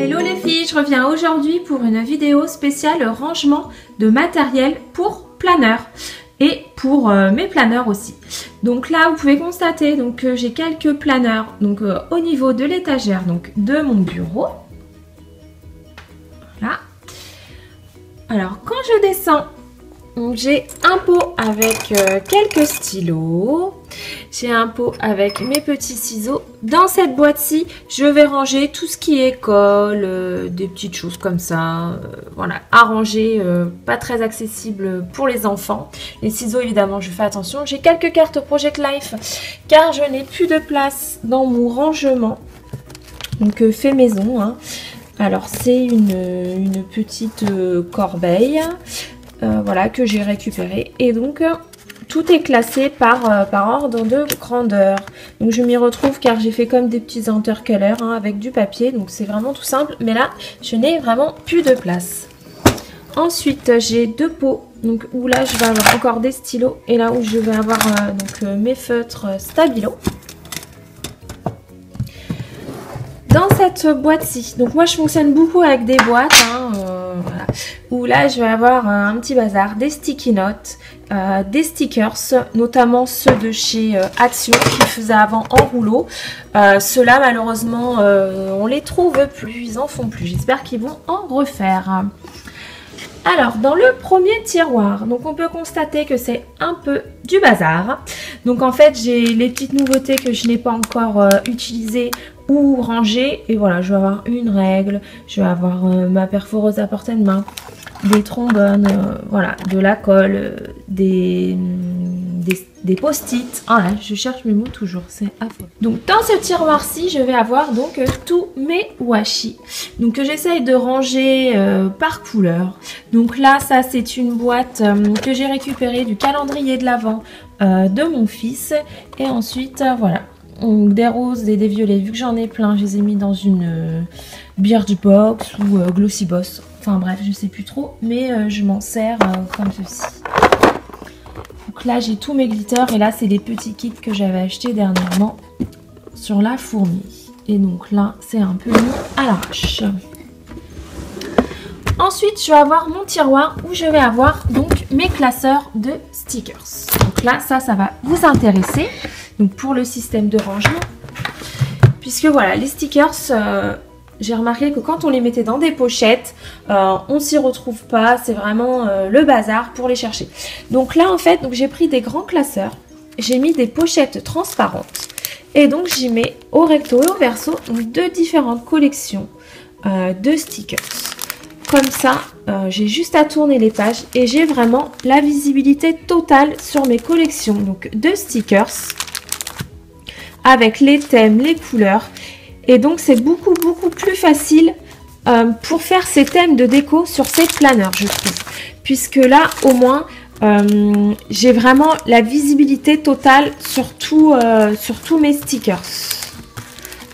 Hello les filles, je reviens aujourd'hui pour une vidéo spéciale rangement de matériel pour planeur et pour mes planeurs aussi. Donc là vous pouvez constater que j'ai quelques planeurs au niveau de l'étagère de mon bureau. Voilà. Alors quand je descends, j'ai un pot avec quelques stylos, j'ai un pot avec mes petits ciseaux. Dans cette boîte-ci, je vais ranger tout ce qui est colle, des petites choses comme ça, voilà, à ranger, pas très accessible pour les enfants. Les ciseaux, évidemment, je fais attention. J'ai quelques cartes Project Life, car je n'ai plus de place dans mon rangement, fait maison, hein. Alors, c'est une petite corbeille. Voilà, que j'ai récupéré et tout est classé par ordre de grandeur. Donc je m'y retrouve car j'ai fait comme des petits intercalaires avec du papier, donc c'est vraiment tout simple, mais là je n'ai vraiment plus de place. Ensuite j'ai deux pots où là je vais avoir encore des stylos et là où je vais avoir mes feutres Stabilo. Dans cette boîte-ci, moi je fonctionne beaucoup avec des boîtes, voilà, où là je vais avoir un petit bazar, des sticky notes, des stickers, notamment ceux de chez Action qui faisaient avant en rouleau. Ceux-là malheureusement on les trouve plus, ils en font plus, j'espère qu'ils vont en refaire. Alors, dans le premier tiroir, on peut constater que c'est un peu du bazar. Donc en fait, j'ai les petites nouveautés que je n'ai pas encore utilisées ou rangées. Et voilà, je vais avoir une règle, je vais avoir ma perforeuse à portée de main, des trombones, voilà, de la colle, des post-it. Ah là, je cherche mes mots toujours, c'est affreux. Donc dans ce tiroir-ci, je vais avoir tous mes washi. Que j'essaye de ranger par couleur. Donc là, ça c'est une boîte que j'ai récupérée du calendrier de l'Avent de mon fils. Et ensuite, voilà. Des roses et des violets, vu que j'en ai plein, je les ai mis dans une Birchbox ou Glossy Boss. Enfin bref, je sais plus trop, mais je m'en sers comme ceci. Donc là, j'ai tous mes glitters et là, c'est les petits kits que j'avais achetés dernièrement sur la fourmi. Et donc là, c'est un peu mis à l'arrache. Ensuite, je vais avoir mon tiroir où je vais avoir mes classeurs de stickers. Donc là, ça va vous intéresser. Donc pour le système de rangement, puisque voilà, les stickers, j'ai remarqué que quand on les mettait dans des pochettes, on s'y retrouve pas, c'est vraiment le bazar pour les chercher. Donc là en fait, j'ai pris des grands classeurs, j'ai mis des pochettes transparentes et donc j'y mets au recto et au verso deux différentes collections de stickers. Comme ça, j'ai juste à tourner les pages et j'ai vraiment la visibilité totale sur mes collections de stickers avec les thèmes, les couleurs. Et donc c'est beaucoup plus facile pour faire ces thèmes de déco sur ces planeurs, je trouve. Puisque là, au moins, j'ai vraiment la visibilité totale sur tous mes stickers.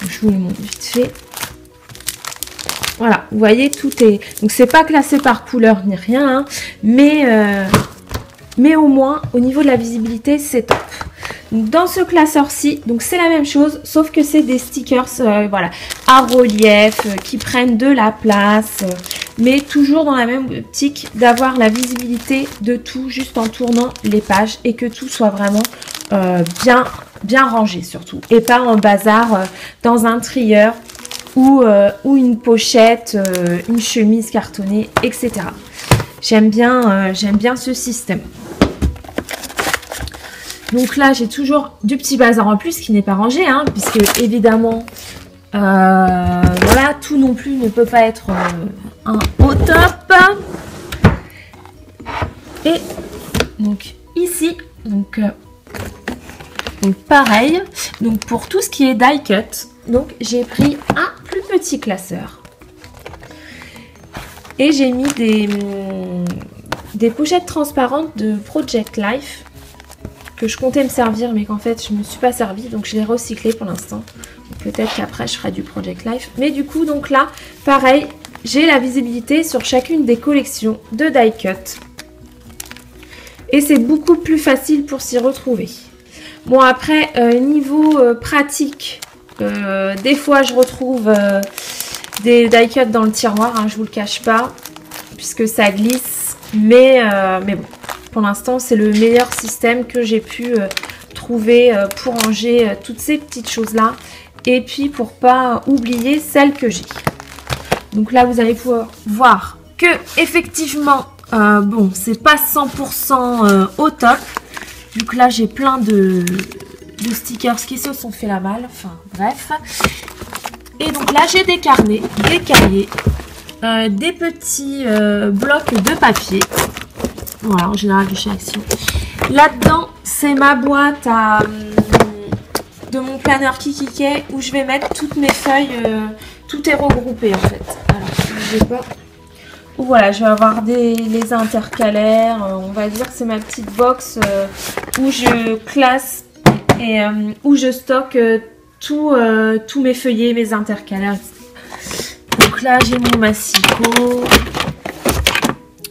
Je vous les montre vite fait. Voilà, vous voyez, tout est... Donc c'est pas classé par couleur ni rien, mais au moins, au niveau de la visibilité, c'est top. Dans ce classeur-ci, c'est la même chose, sauf que c'est des stickers voilà, à relief, qui prennent de la place, mais toujours dans la même optique d'avoir la visibilité de tout, juste en tournant les pages et que tout soit vraiment bien rangé surtout. Et pas en bazar dans un trieur ou une pochette, une chemise cartonnée, etc. J'aime bien ce système. Donc là, j'ai toujours du petit bazar en plus qui n'est pas rangé, puisque évidemment, voilà, tout non plus ne peut pas être au top. Et donc ici, pareil, pour tout ce qui est die cut, j'ai pris un plus petit classeur. Et j'ai mis des pochettes transparentes de Project Life que je comptais me servir mais qu'en fait je ne me suis pas servi, donc je l'ai recyclé pour l'instant. Peut-être qu'après je ferai du Project Life. Mais du coup là, pareil, j'ai la visibilité sur chacune des collections de die cut. Et c'est beaucoup plus facile pour s'y retrouver. Bon après, niveau pratique, des fois je retrouve des die cuts dans le tiroir, hein, je vous le cache pas, puisque ça glisse. Mais bon, pour l'instant, c'est le meilleur système que j'ai pu trouver pour ranger toutes ces petites choses-là. Et puis, pour pas oublier celles que j'ai. Donc là, vous allez pouvoir voir que, effectivement, bon, c'est pas 100% au top. Vu que là, j'ai plein de stickers qui se sont fait la malle. Enfin, bref. Et donc là, j'ai des carnets, des cahiers, des petits blocs de papier. Voilà, en général, du chez Action. Là-dedans, c'est ma boîte de mon planeur Kikikay où je vais mettre toutes mes feuilles. Tout est regroupé, en fait. Alors, je sais pas. Voilà, je vais avoir les intercalaires. On va dire que c'est ma petite box où je classe et où je stocke tous mes feuillets, mes intercalaires, etc. Donc là, j'ai mon massicot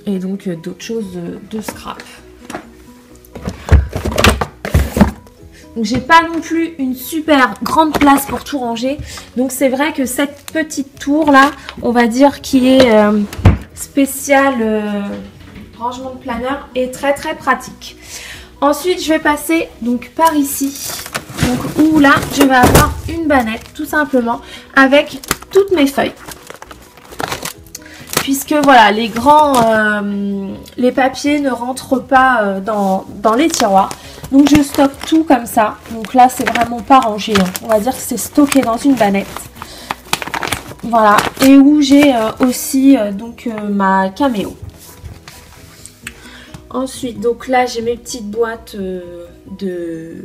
et donc d'autres choses de scrap. Donc j'ai pas non plus une super grande place pour tout ranger. Donc c'est vrai que cette petite tour là, on va dire qui est spéciale rangement de planeur est très très pratique. Ensuite je vais passer donc par ici. Donc où là je vais avoir une bannette tout simplement avec toutes mes feuilles. Puisque voilà, les grands les papiers ne rentrent pas dans les tiroirs. Donc je stocke tout comme ça. Donc là c'est vraiment pas rangé, hein. On va dire que c'est stocké dans une bannette. Voilà. Et où j'ai aussi donc ma caméo. Ensuite donc là j'ai mes petites boîtes de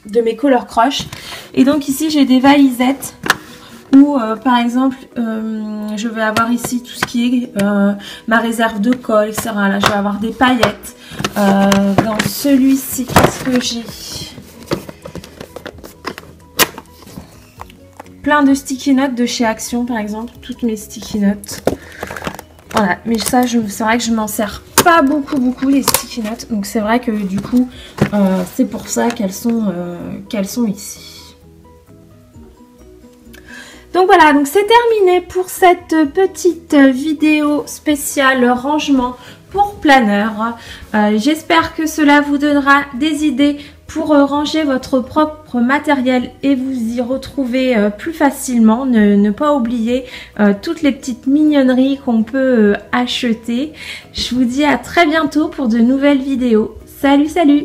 mes Color Crush. Et donc ici j'ai des valisettes. Où par exemple je vais avoir ici tout ce qui est ma réserve de colle, etc. Là je vais avoir des paillettes. Dans celui-ci, qu'est-ce que j'ai? Plein de sticky notes de chez Action par exemple, toutes mes sticky notes. Voilà, mais ça c'est vrai que je m'en sers pas beaucoup les sticky notes. Donc c'est vrai que du coup c'est pour ça qu'elles sont ici. Donc voilà, donc c'est terminé pour cette petite vidéo spéciale rangement pour planeur. J'espère que cela vous donnera des idées pour ranger votre propre matériel et vous y retrouver plus facilement. Ne pas oublier toutes les petites mignonneries qu'on peut acheter. Je vous dis à très bientôt pour de nouvelles vidéos. Salut, salut!